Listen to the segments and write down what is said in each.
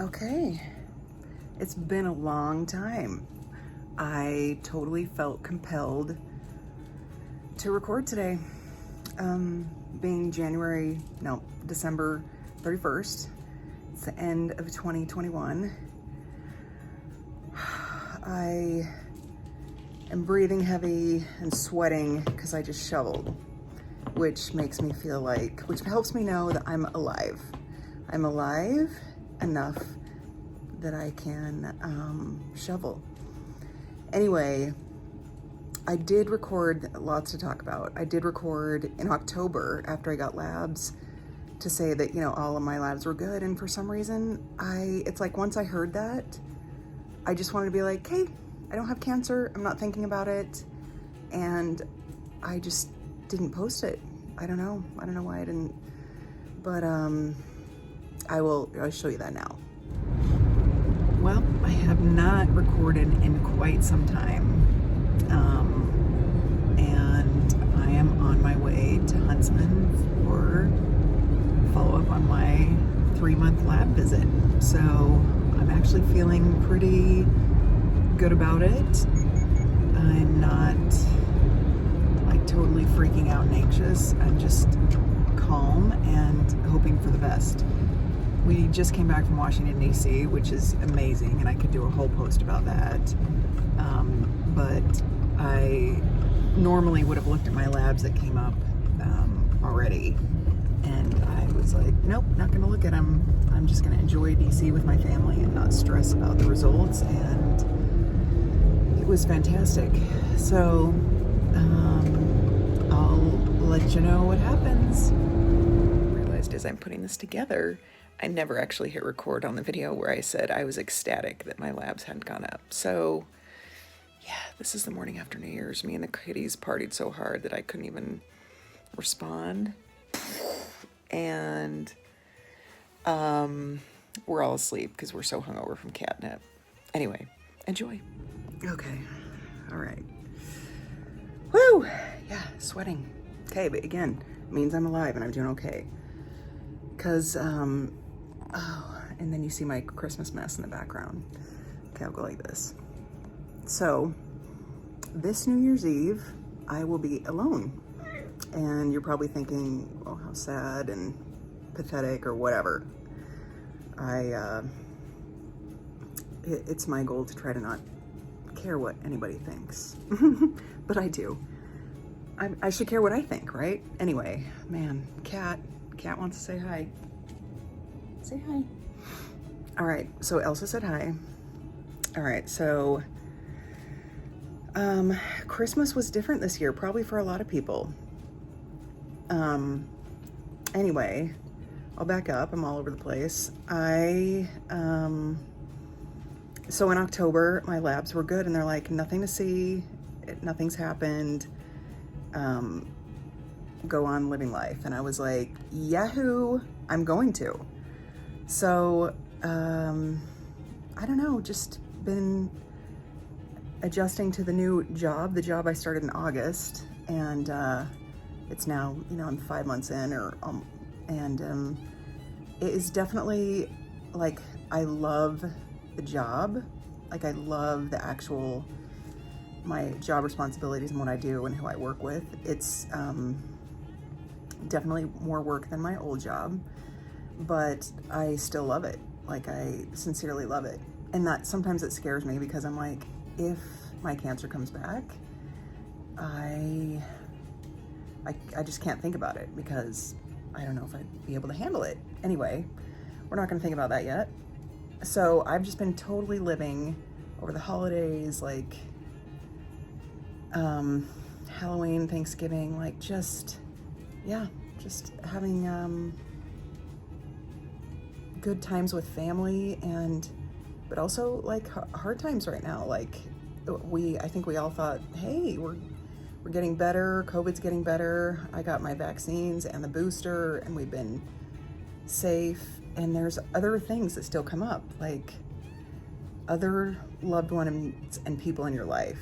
Okay, it's been a long time. I totally felt compelled to record today. Being December 31st, it's the end of 2021. I am breathing heavy and sweating because I just shoveled, which helps me know that I'm alive. I'm alive enough that I can shovel. Anyway, I did record lots to talk about. I did record in October after I got labs to say that, all of my labs were good. And for some reason, it's like once I heard that, I just wanted to be like, hey, I don't have cancer. I'm not thinking about it. And I just didn't post it. I don't know why I didn't, but I'll show you that now. Well, I have not recorded in quite some time. And I am on my way to Huntsman for follow-up on my 3-month lab visit. So I'm actually feeling pretty good about it. I'm not like totally freaking out and anxious. I'm just calm and hoping for the best. We just came back from Washington, D.C., which is amazing, and I could do a whole post about that. But I normally would have looked at my labs that came up already, and I was like, nope, not going to look at them. I'm just going to enjoy D.C. with my family and not stress about the results, and it was fantastic. So I'll let you know what happens. I realized as I'm putting this together, I never actually hit record on the video where I said I was ecstatic that my labs hadn't gone up. So yeah, this is the morning after New Year's. Me and the kitties partied so hard that I couldn't even respond. And we're all asleep because we're so hungover from catnip. Anyway, enjoy. Okay, all right. Woo! Yeah, sweating. Okay, but again, it means I'm alive and I'm doing okay. Because, and then you see my Christmas mess in the background. Okay, I'll go like this. So, this New Year's Eve, I will be alone. And you're probably thinking, oh, how sad and pathetic or whatever. It's my goal to try to not care what anybody thinks. But I do. I should care what I think, right? Anyway, man, Cat wants to say hi. Say hi. All right, so Elsa said hi. All right, so Christmas was different this year, probably for a lot of people. Anyway, I'll back up. I'm all over the place. So in October, my labs were good, and they're like, nothing to see, nothing's happened. Go on living life. And I was like, yahoo, I'm going to. So, I don't know, just been adjusting to the new job, the job I started in August, and it's now, I'm 5 months in, and it is definitely, like, I love the job. Like, I love my job responsibilities and what I do and who I work with. It's definitely more work than my old job, but I still love it. Like, I sincerely love it. And that sometimes it scares me because I'm like, if my cancer comes back, I just can't think about it because I don't know if I'd be able to handle it. Anyway, we're not gonna think about that yet. So I've just been totally living over the holidays, like Halloween, Thanksgiving, like just having good times with family, but also like hard times right now. Like I think we all thought, hey, we're getting better, COVID's getting better. I got my vaccines and the booster, and we've been safe. And there's other things that still come up, like other loved ones and people in your life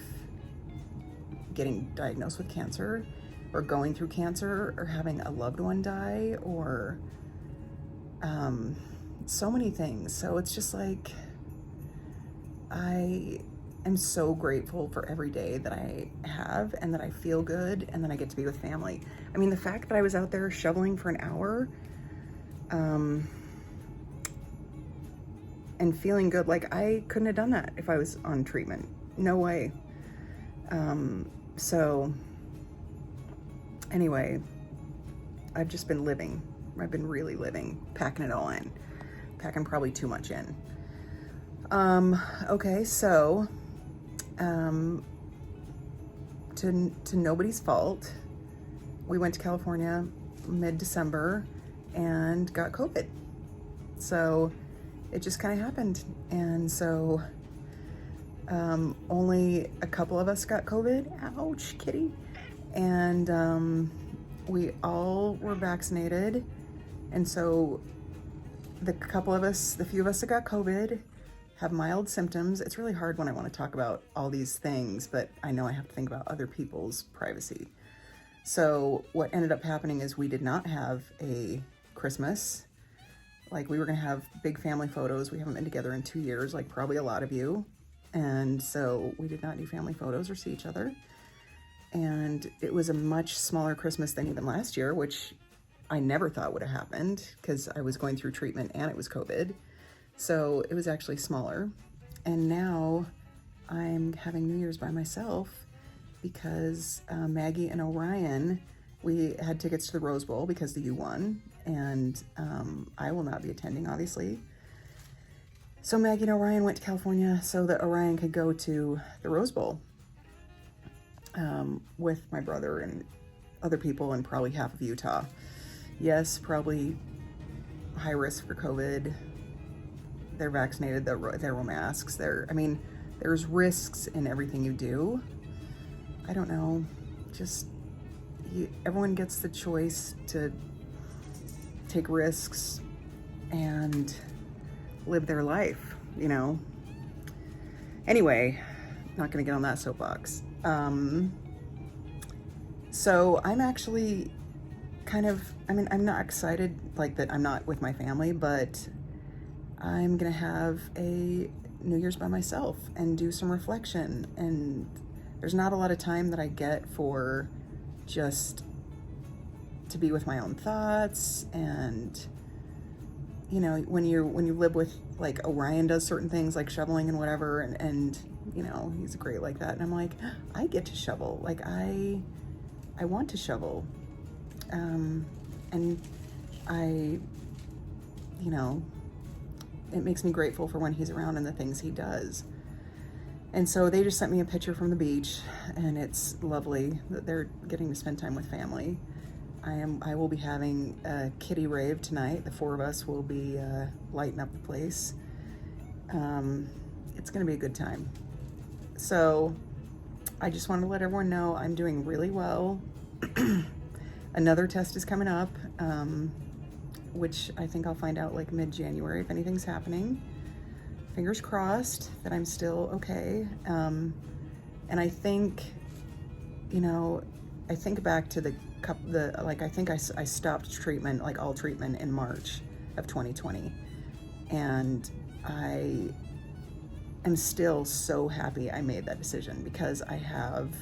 getting diagnosed with cancer, or going through cancer, or having a loved one die, or so many things. So it's just like, I am so grateful for every day that I have and that I feel good and that I get to be with family. I mean, the fact that I was out there shoveling for an hour, and feeling good, like I couldn't have done that if I was on treatment. No way. So anyway, I've just been living. I've been really living, packing it all in, packing probably too much in. Okay, so, to nobody's fault, we went to California mid-December and got COVID. So it just kind of happened. And so, only a couple of us got COVID. Ouch, kitty. And, we all were vaccinated. And so the few of us that got COVID have mild symptoms. It's really hard when I want to talk about all these things, but I know I have to think about other people's privacy. So what ended up happening is we did not have a Christmas. Like, we were gonna have big family photos. We haven't been together in 2 years, like probably a lot of you. And so we did not do family photos or see each other. And it was a much smaller Christmas than even last year, which I never thought would have happened because I was going through treatment and it was COVID. So it was actually smaller. And now I'm having New Year's by myself because Maggie and Orion, we had tickets to the Rose Bowl because the U won. And I will not be attending, obviously. So Maggie and Orion went to California so that Orion could go to the Rose Bowl with my brother and other people and probably half of Utah. Yes, probably high risk for COVID. They're vaccinated, they're wear masks. There's risks in everything you do. I don't know, everyone gets the choice to take risks and live their life, you know? Anyway, not gonna get on that soapbox. So I'm actually I'm not excited like that I'm not with my family, but I'm gonna have a New Year's by myself and do some reflection. And there's not a lot of time that I get for just to be with my own thoughts. And you know, when you live with, like, Orion does certain things like shoveling and whatever, and you know, he's great like that, and I'm like, I get to shovel, like I want to shovel, and you know, it makes me grateful for when he's around and the things he does. And so they just sent me a picture from the beach, and it's lovely that they're getting to spend time with family. I will be having a kitty rave tonight. The 4 of us will be lighting up the place. It's gonna be a good time. So I just wanted to let everyone know I'm doing really well. Another test is coming up, which I think I'll find out like mid-January if anything's happening. Fingers crossed that I'm still okay. And I think, you know, I think back to I think I stopped treatment, like all treatment, in March of 2020. And I am still so happy I made that decision, because I have,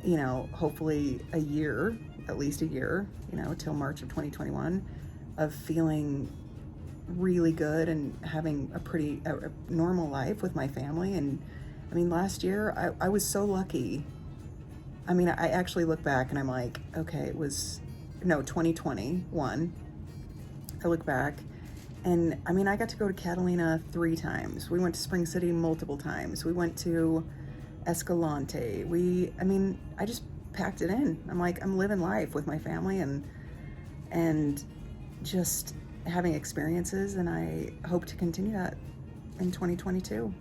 you know, hopefully a year, at least a year, you know, till March of 2021 of feeling really good and having a normal life with my family. And I mean, last year I was so lucky. I mean, I actually look back and I'm like, okay, 2021. I look back and I mean, I got to go to Catalina 3 times. We went to Spring City multiple times. We went to Escalante. I just packed it in. I'm like, I'm living life with my family and just having experiences, and I hope to continue that in 2022.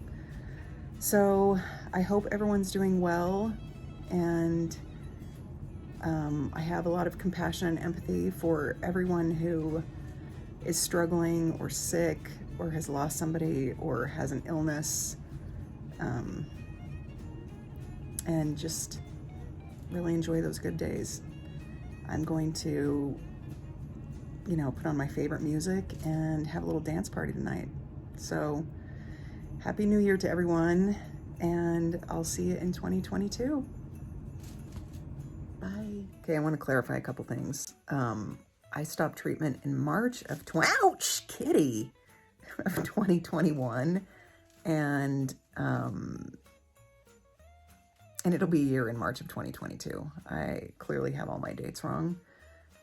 So I hope everyone's doing well, and I have a lot of compassion and empathy for everyone who is struggling or sick or has lost somebody or has an illness, and just really enjoy those good days. I'm going to you know, put on my favorite music and have a little dance party tonight. So Happy New Year to everyone, and I'll see you in 2022. Bye. Okay, I want to clarify a couple things. I stopped treatment in March of 2021, and it'll be a year in March of 2022. I clearly have all my dates wrong.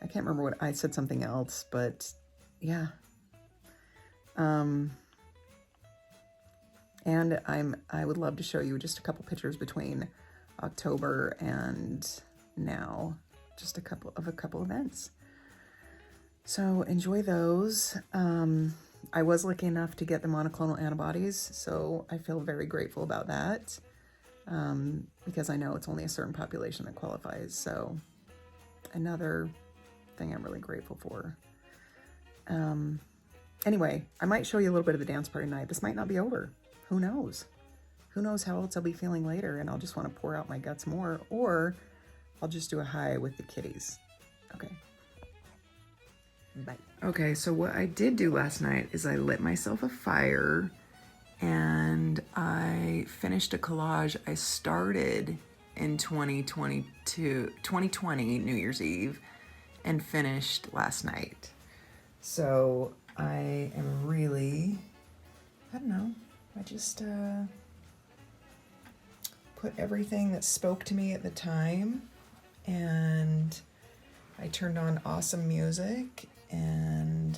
I can't remember what I said, something else, but yeah. And I would love to show you just a couple pictures between October and now, just a couple events. So enjoy those. I was lucky enough to get the monoclonal antibodies, so I feel very grateful about that, because I know it's only a certain population that qualifies. So another thing I'm really grateful for. Anyway, I might show you a little bit of the dance party tonight. This might not be over. Who knows? Who knows how else I'll be feeling later, and I'll just want to pour out my guts more, or I'll just do a high with the kitties. Okay. Bye. Okay, so what I did do last night is I lit myself a fire and I finished a collage I started in 2020, New Year's Eve, and finished last night. So I am really, I don't know, I just put everything that spoke to me at the time, and I turned on awesome music, and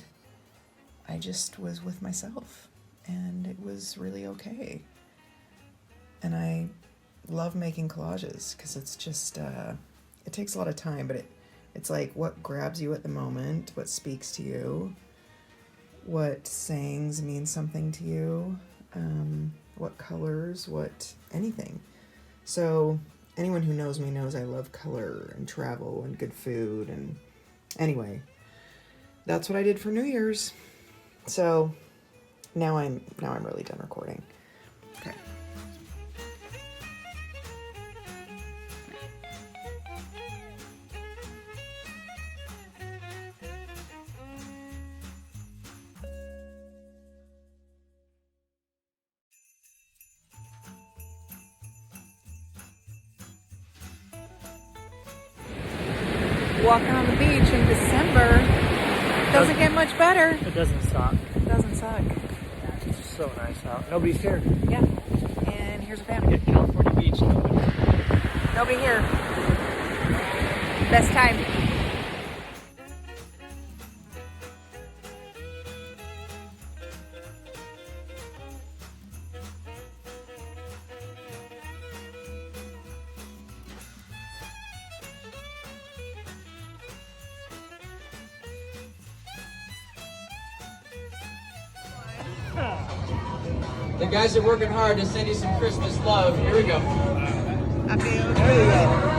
I just was with myself, and it was really okay. And I love making collages because it's just, it takes a lot of time, but it's like what grabs you at the moment, what speaks to you, what sayings mean something to you, what colors, what anything. So anyone who knows me knows I love color and travel and good food. And anyway, that's what I did for New Year's. So now I'm really done recording. Okay. Walking on the beach in December doesn't get much better. It doesn't suck. It doesn't suck. It's so nice out. Nobody's here. Yeah. And here's a family. At California Beach, Nobody here. Best time. The guys are working hard to send you some Christmas love. Here we go. I feel. There you go.